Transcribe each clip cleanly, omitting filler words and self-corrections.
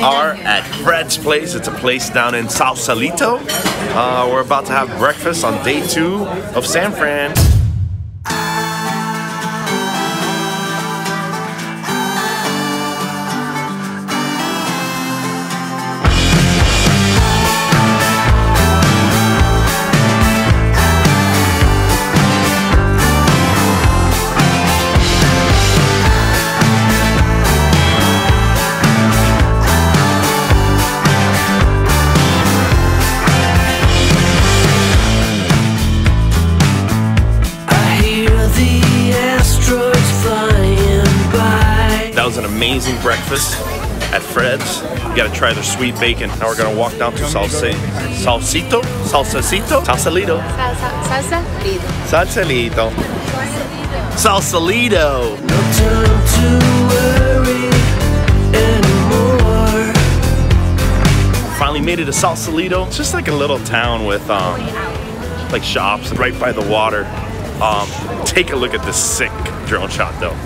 are at Fred's place. It's a place down in Sausalito. We're about to have breakfast on day 2 of San Fran. That was an amazing breakfast at Fred's. You gotta try their sweet bacon. Now we're gonna walk down to Sausalito. Sausalito. No time to worry anymore. Finally made it to Sausalito. It's just like a little town with like shops right by the water. Take a look at this sick drone shot though.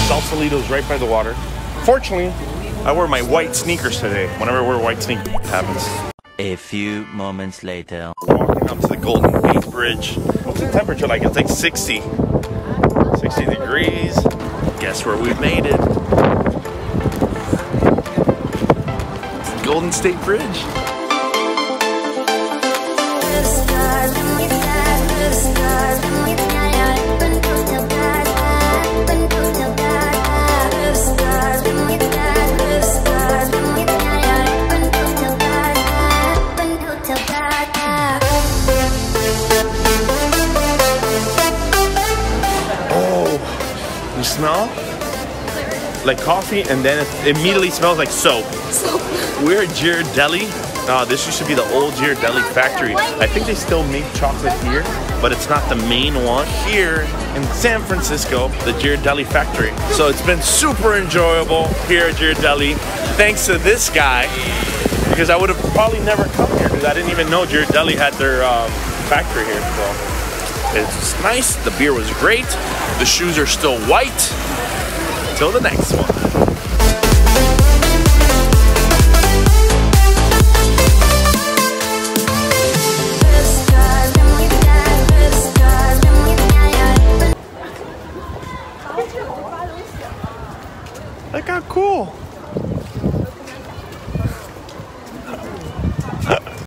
Sausalito's right by the water. Fortunately, I wore my white sneakers today. Whenever I wear white sneakers, it happens. A few moments later. Walking up to the Golden Gate Bridge. What's the temperature like? It's like 60 degrees. Guess where we've made it? It's the Golden State Bridge. Smell like coffee, and then it immediately smells like soap. We're at Ghirardelli. This used to be the old Ghirardelli factory. I think they still make chocolate here, but it's not the main one. Here in San Francisco, the Ghirardelli factory. So it's been super enjoyable here at Ghirardelli, thanks to this guy, because I would have probably never come here because I didn't even know Ghirardelli had their factory here. So it's nice. The beer was great. The shoes are still white. Till the next one. Look how cool.